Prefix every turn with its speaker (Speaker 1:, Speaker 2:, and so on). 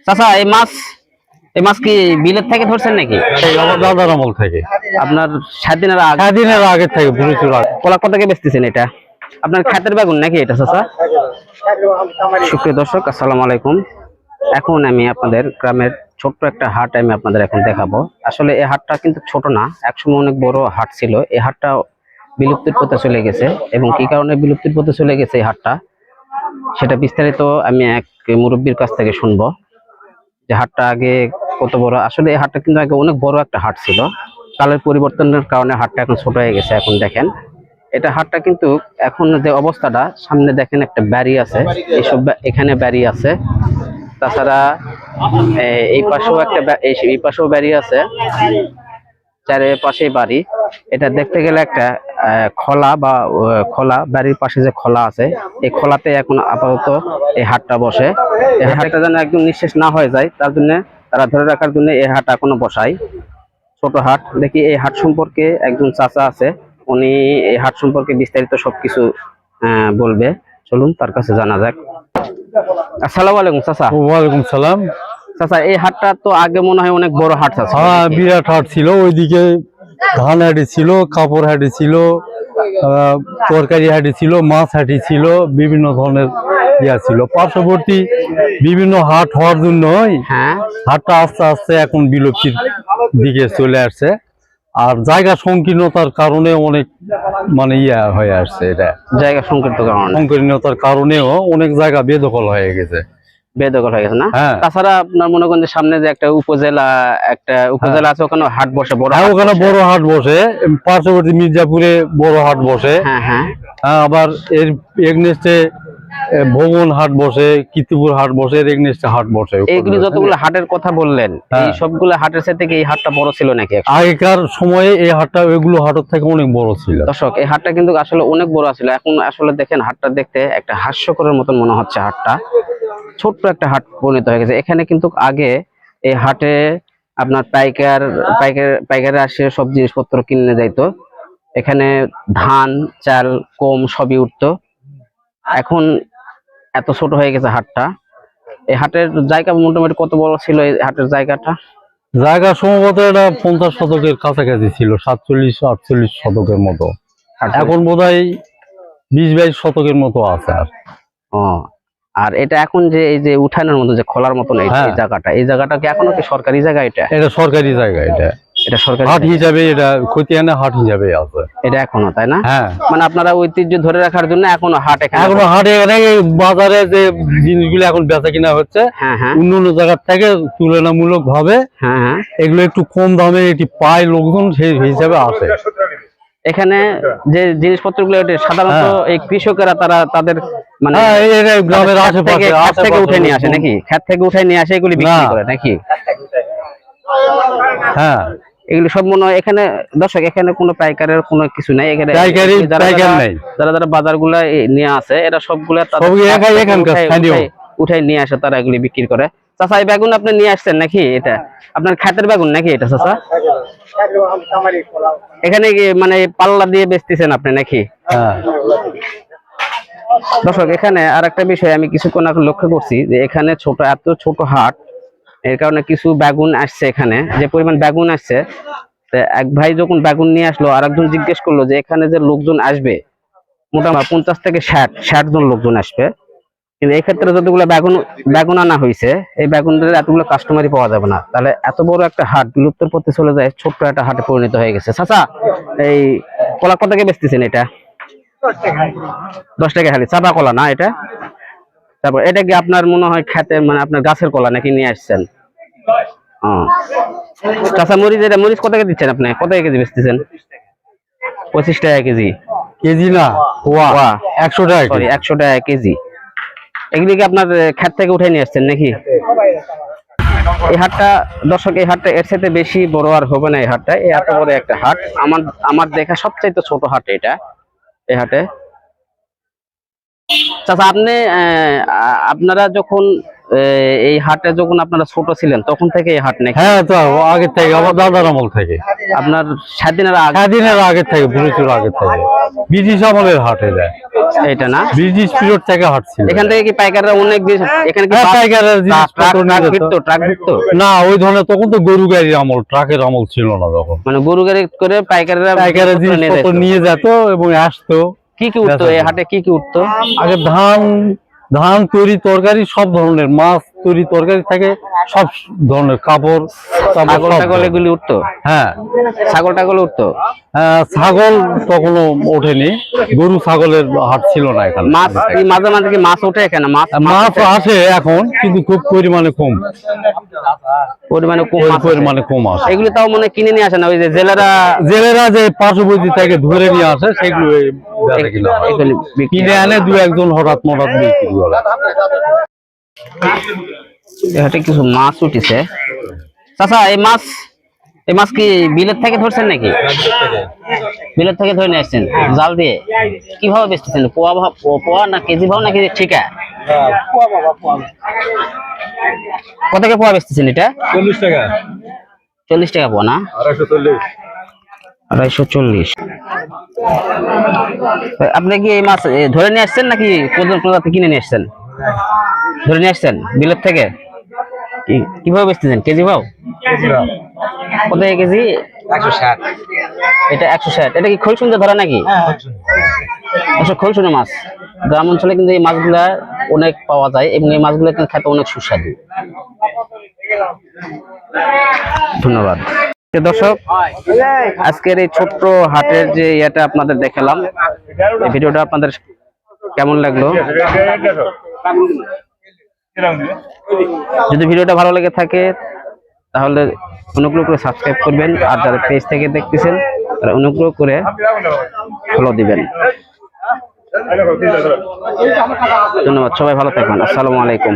Speaker 1: চাচা এই মাছ কি বিলের থেকে ধরছেন নাকি?
Speaker 2: আমার দাদার আমল থেকে।
Speaker 1: আপনার 7 দিনের আগে?
Speaker 2: 7 দিনের আগে থেকে প্রচুর আগে।
Speaker 1: কলা কত থেকে বেচতেছেন এটা? আপনার ক্ষেতের বেগুন নাকি এটা চাচা? সুপ্রিয় দর্শক, আসসালামু আলাইকুম। এখন আমি আপনাদের গ্রামের ছোট্ট একটা হাট আমি আপনাদের এখন দেখাবো। আসলে এই হাটটা কিন্তু ছোট না, একসময় অনেক বড় হাট ছিল। এই হাটটা বিলুপ্তির পথে চলে গেছে, এবং কি কারণে বিলুপ্তির পথে চলে গেছে এই হাটটা, সেটা বিস্তারিত আমি এক মুরব্বীর কাছ থেকে শুনবো। যে হাটটা আগে কত বড়, আসলে এই হাটটা কিন্তু আগে অনেক বড় একটা হাট ছিল। কালের পরিবর্তনের কারণে হাটটা এখন ছোট হয়ে গেছে। এখন দেখেন এটা হাটটা কিন্তু এখন যে অবস্থাটা, সামনে দেখেন একটা বাড়ি আছে, এইসব এখানে বাড়ি আছে, তাছাড়া এই পাশেও এই পাশেও বাড়ি আছে, চারিপাশে বাড়ি। এটা দেখতে গেলে একটা খোলা বাড়ির পাশে যে খোলা আছে, এই খোলাতে এখন আপাতত এই হাটটা বসে। এই হাটটা যেন একদম নিঃশেষ না হয়ে যায়, তার জন্য তারা ধরে রাখার জন্য এই হাট এখনো বসায়। ছোট হাট। দেখি এই হাট সম্পর্কে একজন চাচা আছে, উনি এই হাট সম্পর্কে বিস্তারিত সবকিছু বলবে। চলুন তার কাছে জানা যাক। আসসালামু আলাইকুম চাচা।
Speaker 2: ওয়ালাইকুম সালাম।
Speaker 1: চাচা, এই হাটটা তো আগে মনে হয় অনেক বড় হাট আছে।
Speaker 2: হ্যাঁ, বিরাট হাট ছিল। ওইদিকে ধান হাটি ছিল, কাপড় হাটি ছিল, তরকারি হাটি ছিল, মাছ হাটি ছিল, বিভিন্ন ধরনের ইয়া ছিল। পার্শ্ববর্তী বিভিন্ন হাট হওয়ার জন্য হাটটা আস্তে আস্তে এখন বিলুপ্তির দিকে চলে আসছে। আর জায়গা সংকীর্ণতার কারণে অনেক ইয়া হয়ে আসছে। এটা
Speaker 1: জায়গা
Speaker 2: সংকীর্ণতার কারণেও অনেক জায়গা বেদখল হয়ে গেছে
Speaker 1: না? তাছাড়া আপনার মনে করেন সামনে যে একটা উপজেলা আছে, ওখানে হাট বসে বড়।
Speaker 2: ওখানে বড় হাট বসে, পার্শ্ববর্তী মির্জাপুরে বড় হাট বসে। আবার এর এগনেস্টে ভবন হাট বসে, কীর্তিপুর হাট বসে, এগনেস্টে হাট বসে।
Speaker 1: এইগুলি যতগুলো হাটের কথা বললেন, এই সবগুলো হাটের সাথে এই হাটটা বড় ছিল নাকি?
Speaker 2: আগেকার সময়ে এই হাটটা ওইগুলো হাটের থেকে অনেক বড় ছিল।
Speaker 1: দর্শক, এই হাটটা কিন্তু আসলে অনেক বড় ছিল। এখন আসলে দেখেন হাটটা দেখতে একটা হাস্যকরের মতন মনে হচ্ছে। হাটটা ছোট্ট একটা হাট পরিণত হয়ে গেছে। এখানে কিন্তু আগে এই হাটে আপনার পাইকার আসে সব জিনিসপত্র কিনে যাইতো। এখানে ধান চাল গম সবই উঠতো। এখন এত ছোট হয়ে গেছে হাটটা। এই হাটের জায়গা মোটামুটি কত বড় ছিল এই হাটের জায়গাটা?
Speaker 2: জায়গা সম্ভবত এটা 50 শতকের কাছাকাছি ছিল, 47-48 শতকের মতো। এখন বোধহয় 20-22 শতকের মতো আছে।
Speaker 1: আর এটা এখন যে এই যে উঠানের মতো যে খোলার মতন এই জায়গাটা কি এখনো কি সরকারি জায়গা?
Speaker 2: এটা সরকারি জায়গা। এটা সরকারি হাট হিসাবে, এটা খতিয়ানা হাট হিসাবে আছে
Speaker 1: এটা এখনো, তাই না?
Speaker 2: হ্যাঁ,
Speaker 1: মানে আপনারা ঐতিহ্য ধরে রাখার জন্য এখনো হাট
Speaker 2: এখানে বাজারে যে জিনিসগুলো এখন বেচা কিনা হচ্ছে অন্য জায়গার থেকে তুলনামূলক ভাবে এগুলো একটু কম দামে এটি পায় লোকজন, সেই হিসাবে আসে।
Speaker 1: এখানে যে জিনিসপত্রগুলো সাধারণত এই কৃষকেরা তাদের
Speaker 2: গ্রামের আশেপাশে
Speaker 1: থেকে উঠে নিয়ে আসে নাকি? ক্ষেত থেকে উঠে নিয়ে আসে এগুলি বিক্রি করে নাকি?
Speaker 2: হ্যাঁ,
Speaker 1: এগুলি সব মনে হয় এখানে। দর্শক, এখানে কোনো পাইকারের কোনো কিছু নাই। এখানে যারা বাজার গুলা নিয়ে আসে, এরা সবগুলা উঠাই নিয়ে আসে, তারা এগুলি বিক্রি করে। চাচা, এই বেগুন আপনি নিয়ে আসছেন নাকি? এটা আপনার ক্ষেতের বেগুন নাকি এটা চাচা? এখানে পাল্লা দিয়ে বেচতেছেন আপনি নাকি? দর্শক, এখানে আর একটা বিষয় আমি কিছুক্ষণ আগে লক্ষ্য করছি, যে এখানে এত ছোট হাট, এর কারণে কিছু বেগুন আসছে। এখানে যে পরিমাণ বেগুন আসছে, এক ভাই যখন বেগুন নিয়ে আসলো, আর একজন জিজ্ঞেস করলো যে এখানে যে লোকজন আসবে মোটামুটি 50 থেকে 60 জন লোকজন আসবে, কিন্তু এই ক্ষেত্রে যতগুলো বেগুন আনা হয়েছে, এই বেগুনের এতগুলো কাস্টমারই পাওয়া যাবে না। তাহলে এত বড় একটা হাট বিলুপ্তর পথে চলে যায়, ছোট্ট একটা হাটে পরিণত হয়ে গেছে। চাচা, এই কলা কত টাকা বেচতেছেন এটা? 10 টাকা খালি চাপা কলা না এটা? তারপর এটা কি আপনার মনে হয় খেতে, আপনার গাছের কলা নাকি নিয়ে আসছেন? চাচা, মরিচ কত টাকা দিচ্ছেন আপনি? কত কেজি বেচতেছেন? 25 টাকা কেজি?
Speaker 2: কেজি না, 100 টাকা।
Speaker 1: সরি, 100 টাকা কেজি। এগুলি কি আপনার ক্ষেত থেকে উঠে নিয়ে আসছেন নাকি? এই হাটটা, দর্শক, এই হাটটা এর সাথে বেশি বড় আর হবে না। এই হাটটা এত বড় একটা হাট, আমার দেখা সবচাইতে ছোট হাট এটা। এই হাটে চাচা, আপনারা যখন এই হাটে যখন আপনারা ছোট ছিলেন, তখন থেকে এই হাট নাকি?
Speaker 2: হ্যাঁ, তো আগে থেকে, আমার দাদার আমল থেকে।
Speaker 1: আপনার 7 দিনের
Speaker 2: আগে থেকে, প্রচুর আগে থেকে ব্রিটিশ আমলের হাটে যায়।
Speaker 1: এটা না
Speaker 2: ব্রিটিশ পিরিয়ড থেকে হাট ছিল।
Speaker 1: এখান থেকে কি পাইকাররা অনেক জিনিস এখানে কি
Speaker 2: হ্যাঁ, পাইকাররা জিনিসপত্র নিয়ে যেত।
Speaker 1: ট্রাক ঢুকতো
Speaker 2: না ওই ধরনের তখন তো গরু গাড়ির আমল, ট্রাকের আমল ছিল না তখন।
Speaker 1: মানে গরু গাড়ি করে পাইকাররা
Speaker 2: পাইকাররা
Speaker 1: জিনিসপত্র নিয়ে
Speaker 2: জিনিসপত্র
Speaker 1: যেত।
Speaker 2: নিয়ে যেত এবং আসতো।
Speaker 1: কি কি উঠতো এই হাটে, কি কি উঠতো?
Speaker 2: আগে ধান তৈরি তরকারি, সব ধরনের মাছ তৈরি তরকারি থাকে, সব ধরনের কাপড়,
Speaker 1: ছাগল টাগল এগুলি উঠতো?
Speaker 2: হ্যাঁ
Speaker 1: ছাগল টাগল উঠতো?
Speaker 2: ছাগল তখনও ওঠেনি, গরু ছাগলের হাট ছিল না এখানে।
Speaker 1: মাছ কি মাঝে মাঝে কি মাছ ওঠে এখানে?
Speaker 2: মাছ আসে এখন, কিন্তু খুব পরিমাণে কম, পরিমাণে কম আসে।
Speaker 1: এগুলি তাও মনে হয় কিনে নিয়ে আসে না, ওই যে
Speaker 2: জেলেরা যে পার্শ্ববর্তী থেকে ধরে নিয়ে আসে সেগুলো
Speaker 1: এগুলি
Speaker 2: কিনে আনে, দু একজন হঠাৎ মঠাৎ বিক্রি করে।
Speaker 1: এখানে কিছু মাছ উঠেছে। চাচা এই মাছ কি বিলেত থেকে ধরছেন নাকি? বিলেত থেকে ধরে নিয়ে আসছেন জাল দিয়ে? কিভাবে বেচতেছেন? পোয়া না কেজি ভাও নাকি ঠিকা? কত টাকা পোয়া বেচতেছেন এটা?
Speaker 2: 40 টাকা।
Speaker 1: 40 টাকা পোয়া না? 240। আপনি কি এই মাছ ধরে নিয়ে আসছেন নাকি কোথা থেকে কিনে নিয়ে আসছেন? ধরে নিয়ে আসছেন বিলেত থেকে? কিভাবে বেচতেছেন? কেজি ভাও? কত কেজি? 160। এটা 160। এটা কি খোল সুন্দর ধরা নাকি? খোল শুনে মাছ। গ্রাম অঞ্চলে কিন্তু এই মাছগুলা অনেক পাওয়া যায় এবং এই মাছগুলো কিন্তু খেতে অনেক সুস্বাদু। ধন্যবাদ দর্শক, আজকের এই ছোট্ট হাটের যে ইয়েটা আপনাদের দেখালাম, এই ভিডিওটা আপনাদের কেমন লাগলো? যদি ভিডিওটা ভালো লেগে থাকে তাহলে অনুগ্রহ করে সাবস্ক্রাইব করবেন, আর যারা পেজ থেকে দেখতেছেন তারা অনুগ্রহ করে ফলো দিবেন। ধন্যবাদ, সবাই ভালো থাকবেন। আসসালামু আলাইকুম।